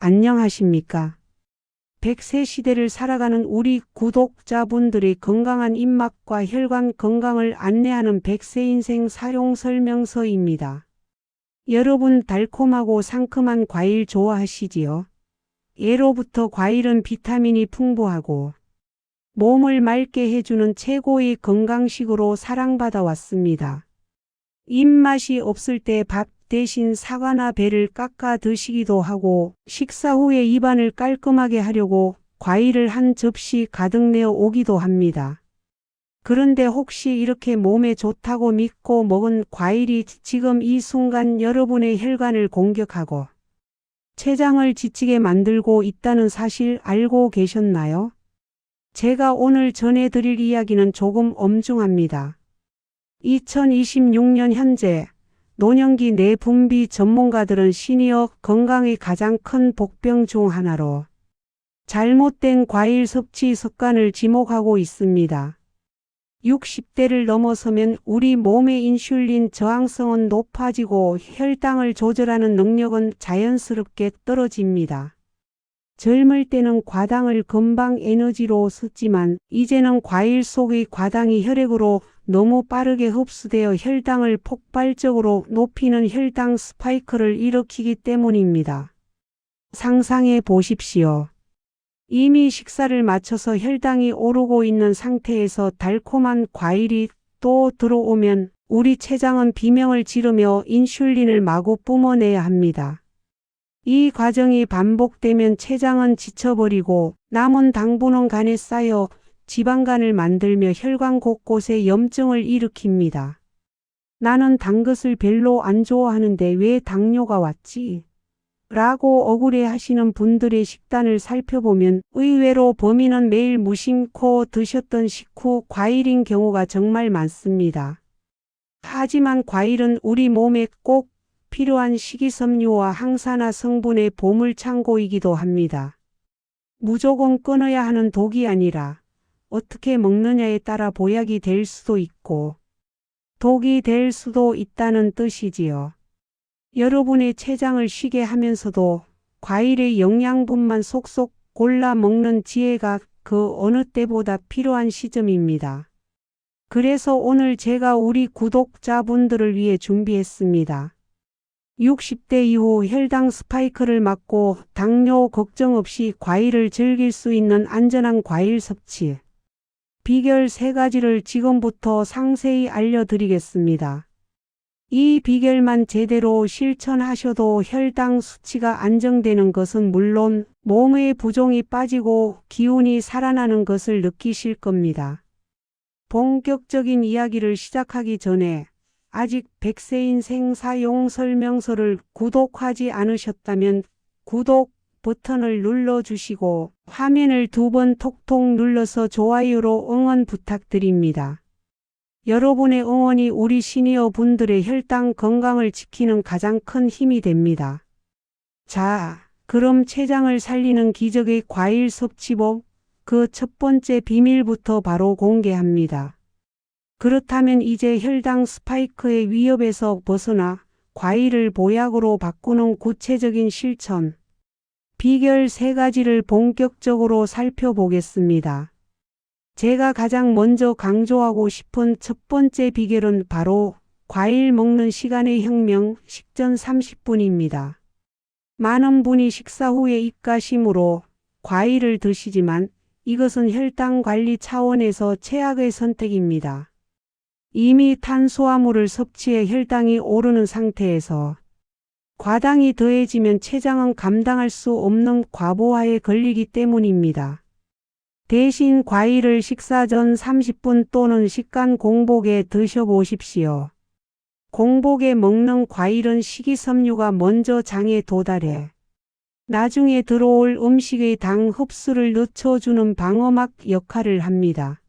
안녕하십니까? 100세 시대를 살아가는 우리 구독자분들의 건강한 입맛과 혈관 건강을 안내하는 100세 인생 사용 설명서입니다. 여러분 달콤하고 상큼한 과일 좋아하시지요? 예로부터 과일은 비타민이 풍부하고 몸을 맑게 해주는 최고의 건강식으로 사랑받아 왔습니다. 입맛이 없을 때 밥 대신 사과나 배를 깎아 드시기도 하고 식사 후에 입안을 깔끔하게 하려고 과일을 한 접시 가득 내어 오기도 합니다. 그런데 혹시 이렇게 몸에 좋다고 믿고 먹은 과일이 지금 이 순간 여러분의 혈관을 공격하고 췌장을 지치게 만들고 있다는 사실 알고 계셨나요? 제가 오늘 전해드릴 이야기는 조금 엄중합니다. 2026년 현재 노년기 내분비 전문가들은 시니어 건강의 가장 큰 복병 중 하나로 잘못된 과일 섭취 습관을 지목하고 있습니다. 60대를 넘어서면 우리 몸의 인슐린 저항성은 높아지고 혈당을 조절하는 능력은 자연스럽게 떨어집니다. 젊을 때는 과당을 금방 에너지로 썼지만 이제는 과일 속의 과당이 혈액으로 너무 빠르게 흡수되어 혈당을 폭발적으로 높이는 혈당 스파이크를 일으키기 때문입니다. 상상해 보십시오. 이미 식사를 마쳐서 혈당이 오르고 있는 상태에서 달콤한 과일이 또 들어오면 우리 췌장은 비명을 지르며 인슐린을 마구 뿜어내야 합니다. 이 과정이 반복되면 췌장은 지쳐버리고 남은 당분은 간에 쌓여 지방간을 만들며 혈관 곳곳에 염증을 일으킵니다. 나는 단 것을 별로 안 좋아하는데 왜 당뇨가 왔지? 라고 억울해하시는 분들의 식단을 살펴보면 의외로 범인은 매일 무심코 드셨던 식후 과일인 경우가 정말 많습니다. 하지만 과일은 우리 몸에 꼭 필요한 식이섬유와 항산화 성분의 보물창고이기도 합니다. 무조건 끊어야 하는 독이 아니라 어떻게 먹느냐에 따라 보약이 될 수도 있고 독이 될 수도 있다는 뜻이지요. 여러분의 췌장을 쉬게 하면서도 과일의 영양분만 속속 골라 먹는 지혜가 그 어느 때보다 필요한 시점입니다. 그래서 오늘 제가 우리 구독자분들을 위해 준비했습니다. 60대 이후 혈당 스파이크를 막고 당뇨 걱정 없이 과일을 즐길 수 있는 안전한 과일 섭취 비결 3가지를 지금부터 상세히 알려드리겠습니다. 이 비결만 제대로 실천하셔도 혈당 수치가 안정되는 것은 물론 몸의 부종이 빠지고 기운이 살아나는 것을 느끼실 겁니다. 본격적인 이야기를 시작하기 전에 아직 100세 인생 사용 설명서를 구독하지 않으셨다면 구독 버튼을 눌러주시고 화면을 2번 톡톡 눌러서 좋아요로 응원 부탁드립니다. 여러분의 응원이 우리 시니어 분들의 혈당 건강을 지키는 가장 큰 힘이 됩니다. 자, 그럼 췌장을 살리는 기적의 과일 섭취법 그 첫 번째 비밀부터 바로 공개합니다. 그렇다면 이제 혈당 스파이크의 위협에서 벗어나 과일을 보약으로 바꾸는 구체적인 실천 비결 3가지를 본격적으로 살펴보겠습니다. 제가 가장 먼저 강조하고 싶은 첫 번째 비결은 바로 과일 먹는 시간의 혁명, 식전 30분입니다. 많은 분이 식사 후에 입가심으로 과일을 드시지만 이것은 혈당 관리 차원에서 최악의 선택입니다. 이미 탄수화물을 섭취해 혈당이 오르는 상태에서 과당이 더해지면 췌장은 감당할 수 없는 과부하에 걸리기 때문입니다. 대신 과일을 식사 전 30분 또는 식간 공복에 드셔보십시오. 공복에 먹는 과일은 식이섬유가 먼저 장에 도달해 나중에 들어올 음식의 당 흡수를 늦춰주는 방어막 역할을 합니다.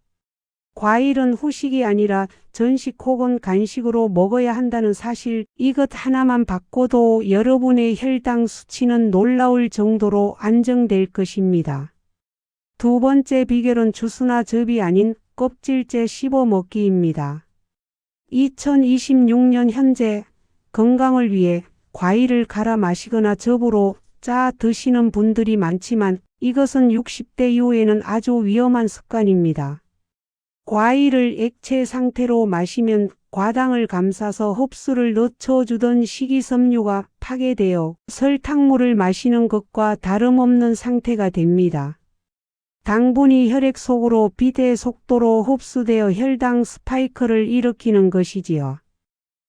과일은 후식이 아니라 전식 혹은 간식으로 먹어야 한다는 사실 이것 하나만 바꿔도 여러분의 혈당 수치는 놀라울 정도로 안정될 것입니다. 두 번째 비결은 주스나 즙이 아닌 껍질째 씹어 먹기입니다. 2026년 현재 건강을 위해 과일을 갈아 마시거나 즙으로 짜 드시는 분들이 많지만 이것은 60대 이후에는 아주 위험한 습관입니다. 과일을 액체 상태로 마시면 과당을 감싸서 흡수를 늦춰주던 식이섬유가 파괴되어 설탕물을 마시는 것과 다름없는 상태가 됩니다. 당분이 혈액 속으로 빛의 속도로 흡수되어 혈당 스파이크를 일으키는 것이지요.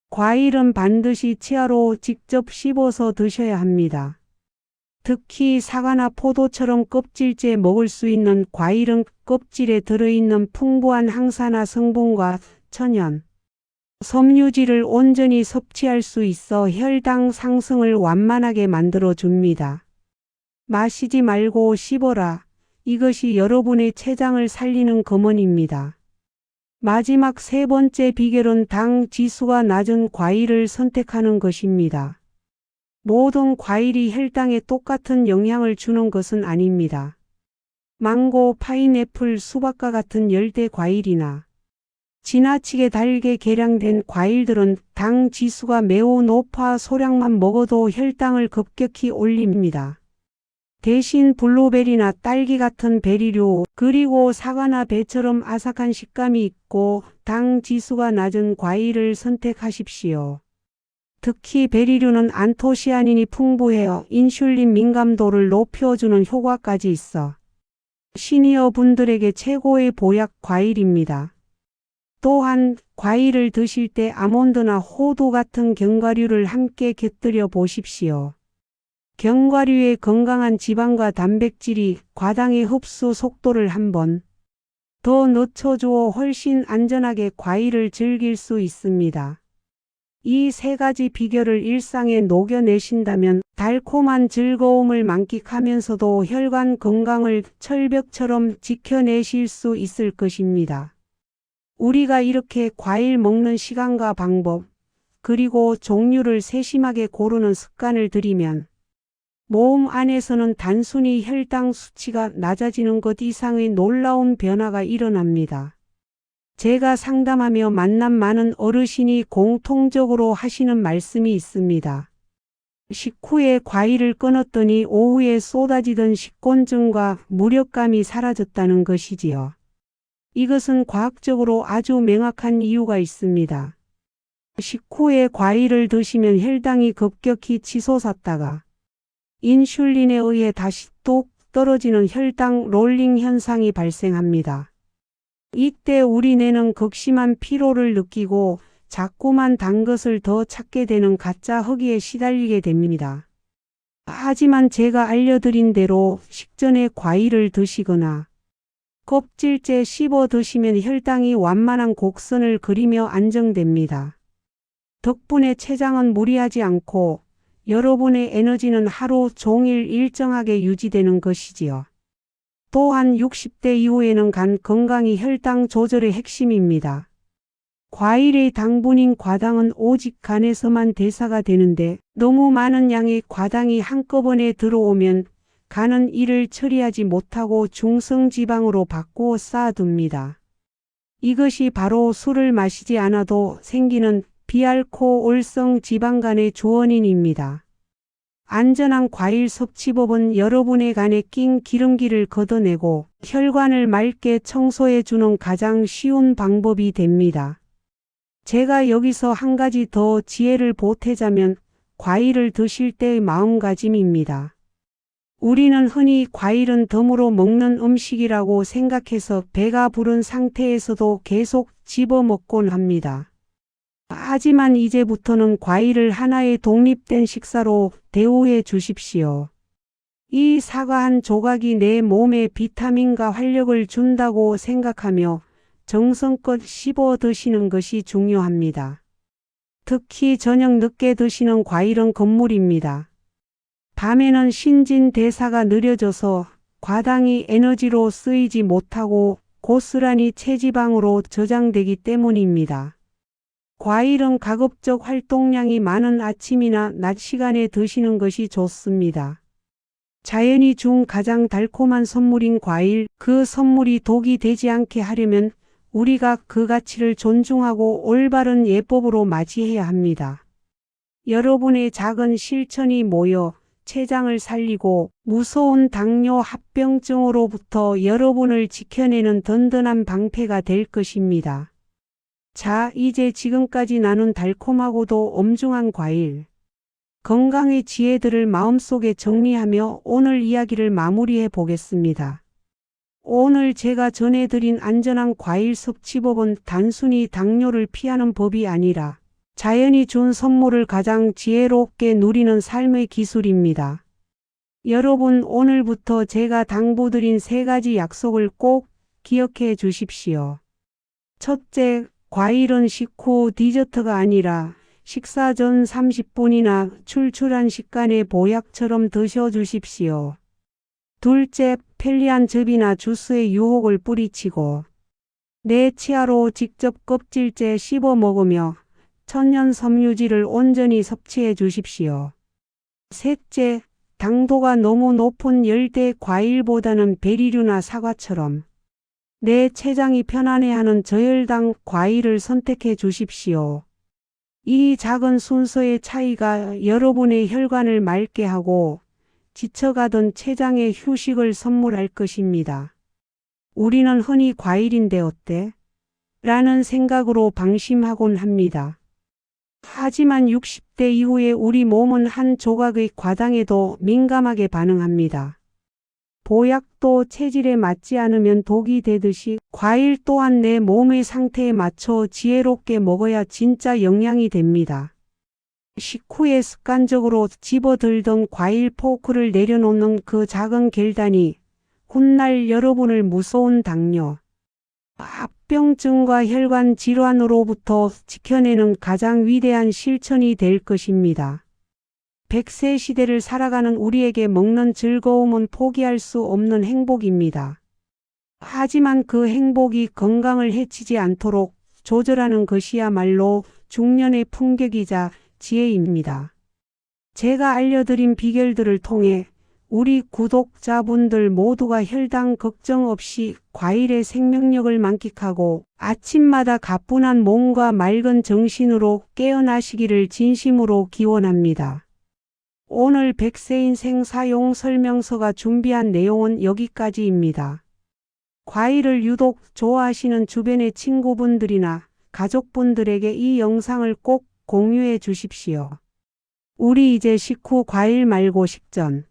과일은 반드시 치아로 직접 씹어서 드셔야 합니다. 특히 사과나 포도처럼 껍질째 먹을 수 있는 과일은 껍질에 들어있는 풍부한 항산화 성분과 천연, 섬유질을 온전히 섭취할 수 있어 혈당 상승을 완만하게 만들어줍니다. 마시지 말고 씹어라. 이것이 여러분의 췌장을 살리는 검언입니다. 마지막 세 번째 비결은 당 지수가 낮은 과일을 선택하는 것입니다. 모든 과일이 혈당에 똑같은 영향을 주는 것은 아닙니다. 망고, 파인애플, 수박과 같은 열대 과일이나 지나치게 달게 계량된 과일들은 당 지수가 매우 높아 소량만 먹어도 혈당을 급격히 올립니다. 대신 블루베리나 딸기 같은 베리류, 그리고 사과나 배처럼 아삭한 식감이 있고 당 지수가 낮은 과일을 선택하십시오. 특히 베리류는 안토시아닌이 풍부해요. 인슐린 민감도를 높여주는 효과까지 있어 시니어 분들에게 최고의 보약 과일입니다. 또한 과일을 드실 때 아몬드나 호두 같은 견과류를 함께 곁들여 보십시오. 견과류의 건강한 지방과 단백질이 과당의 흡수 속도를 한 번 더 늦춰주어 훨씬 안전하게 과일을 즐길 수 있습니다. 이 세 가지 비결을 일상에 녹여내신다면 달콤한 즐거움을 만끽하면서도 혈관 건강을 철벽처럼 지켜내실 수 있을 것입니다. 우리가 이렇게 과일 먹는 시간과 방법, 그리고 종류를 세심하게 고르는 습관을 들이면 몸 안에서는 단순히 혈당 수치가 낮아지는 것 이상의 놀라운 변화가 일어납니다. 제가 상담하며 만난 많은 어르신이 공통적으로 하시는 말씀이 있습니다. 식후에 과일을 끊었더니 오후에 쏟아지던 식곤증과 무력감이 사라졌다는 것이지요. 이것은 과학적으로 아주 명확한 이유가 있습니다. 식후에 과일을 드시면 혈당이 급격히 치솟았다가 인슐린에 의해 다시 뚝 떨어지는 혈당 롤링 현상이 발생합니다. 이때 우리 뇌는 극심한 피로를 느끼고 자꾸만 단 것을 더 찾게 되는 가짜 허기에 시달리게 됩니다. 하지만 제가 알려드린 대로 식전에 과일을 드시거나 껍질째 씹어 드시면 혈당이 완만한 곡선을 그리며 안정됩니다. 덕분에 췌장은 무리하지 않고 여러분의 에너지는 하루 종일 일정하게 유지되는 것이지요. 또한 60대 이후에는 간 건강이 혈당 조절의 핵심입니다. 과일의 당분인 과당은 오직 간에서만 대사가 되는데 너무 많은 양의 과당이 한꺼번에 들어오면 간은 이를 처리하지 못하고 중성지방으로 바꾸어 쌓아둡니다. 이것이 바로 술을 마시지 않아도 생기는 비알코올성 지방간의 주원인입니다. 안전한 과일 섭취법은 여러분의 간에 낀 기름기를 걷어내고 혈관을 맑게 청소해주는 가장 쉬운 방법이 됩니다. 제가 여기서 한 가지 더 지혜를 보태자면 과일을 드실 때의 마음가짐입니다. 우리는 흔히 과일은 덤으로 먹는 음식이라고 생각해서 배가 부른 상태에서도 계속 집어먹곤 합니다. 하지만 이제부터는 과일을 하나의 독립된 식사로 대우해 주십시오. 이 사과 한 조각이 내 몸에 비타민과 활력을 준다고 생각하며 정성껏 씹어 드시는 것이 중요합니다. 특히 저녁 늦게 드시는 과일은 금물입니다. 밤에는 신진대사가 느려져서 과당이 에너지로 쓰이지 못하고 고스란히 체지방으로 저장되기 때문입니다. 과일은 가급적 활동량이 많은 아침이나 낮 시간에 드시는 것이 좋습니다. 자연이 준 가장 달콤한 선물인 과일, 그 선물이 독이 되지 않게 하려면 우리가 그 가치를 존중하고 올바른 예법으로 맞이해야 합니다. 여러분의 작은 실천이 모여 췌장을 살리고 무서운 당뇨 합병증으로부터 여러분을 지켜내는 든든한 방패가 될 것입니다. 자, 이제 지금까지 나눈 달콤하고도 엄중한 과일, 건강의 지혜들을 마음속에 정리하며 오늘 이야기를 마무리해 보겠습니다. 오늘 제가 전해드린 안전한 과일 섭취법은 단순히 당뇨를 피하는 법이 아니라 자연이 준 선물을 가장 지혜롭게 누리는 삶의 기술입니다. 여러분, 오늘부터 제가 당부드린 3가지 약속을 꼭 기억해 주십시오. 첫째, 과일은 식후 디저트가 아니라 식사 전 30분이나 출출한 식간에 보약처럼 드셔주십시오. 둘째, 편리한 즙이나 주스에 유혹을 뿌리치고 내 치아로 직접 껍질째 씹어 먹으며 천연 섬유질을 온전히 섭취해 주십시오. 셋째, 당도가 너무 높은 열대 과일보다는 베리류나 사과처럼 내 췌장이 편안해하는 저혈당 과일을 선택해 주십시오. 이 작은 순서의 차이가 여러분의 혈관을 맑게 하고 지쳐가던 췌장에 휴식을 선물할 것입니다. 우리는 흔히 과일인데 어때? 라는 생각으로 방심하곤 합니다. 하지만 60대 이후에 우리 몸은 한 조각의 과당에도 민감하게 반응합니다. 보약도 체질에 맞지 않으면 독이 되듯이 과일 또한 내 몸의 상태에 맞춰 지혜롭게 먹어야 진짜 영양이 됩니다. 식후에 습관적으로 집어들던 과일 포크를 내려놓는 그 작은 결단이 훗날 여러분을 무서운 당뇨, 합병증과 혈관 질환으로부터 지켜내는 가장 위대한 실천이 될 것입니다. 100세 시대를 살아가는 우리에게 먹는 즐거움은 포기할 수 없는 행복입니다. 하지만 그 행복이 건강을 해치지 않도록 조절하는 것이야말로 중년의 품격이자 지혜입니다. 제가 알려드린 비결들을 통해 우리 구독자분들 모두가 혈당 걱정 없이 과일의 생명력을 만끽하고 아침마다 가뿐한 몸과 맑은 정신으로 깨어나시기를 진심으로 기원합니다. 오늘 100세 인생 사용 설명서가 준비한 내용은 여기까지입니다. 과일을 유독 좋아하시는 주변의 친구분들이나 가족분들에게 이 영상을 꼭 공유해 주십시오. 우리 이제 식후 과일 말고 식전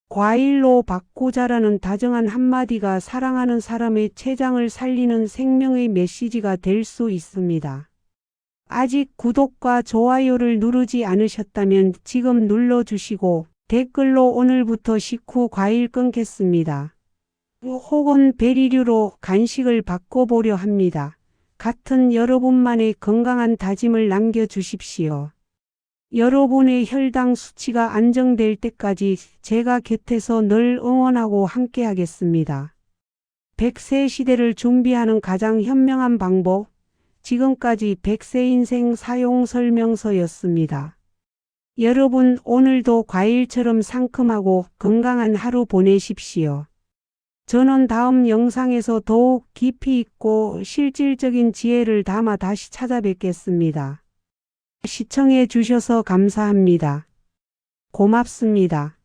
과일로 바꾸자라는 다정한 한마디가 사랑하는 사람의 췌장을 살리는 생명의 메시지가 될 수 있습니다. 아직 구독과 좋아요를 누르지 않으셨다면 지금 눌러주시고 댓글로 오늘부터 식후 과일 끊겠습니다. 혹은 베리류로 간식을 바꿔보려 합니다. 같은 여러분만의 건강한 다짐을 남겨주십시오. 여러분의 혈당 수치가 안정될 때까지 제가 곁에서 늘 응원하고 함께하겠습니다. 100세 시대를 준비하는 가장 현명한 방법, 지금까지 100세 인생 사용 설명서였습니다. 여러분, 오늘도 과일처럼 상큼하고 건강한 하루 보내십시오. 저는 다음 영상에서 더욱 깊이 있고 실질적인 지혜를 담아 다시 찾아뵙겠습니다. 시청해 주셔서 감사합니다. 고맙습니다.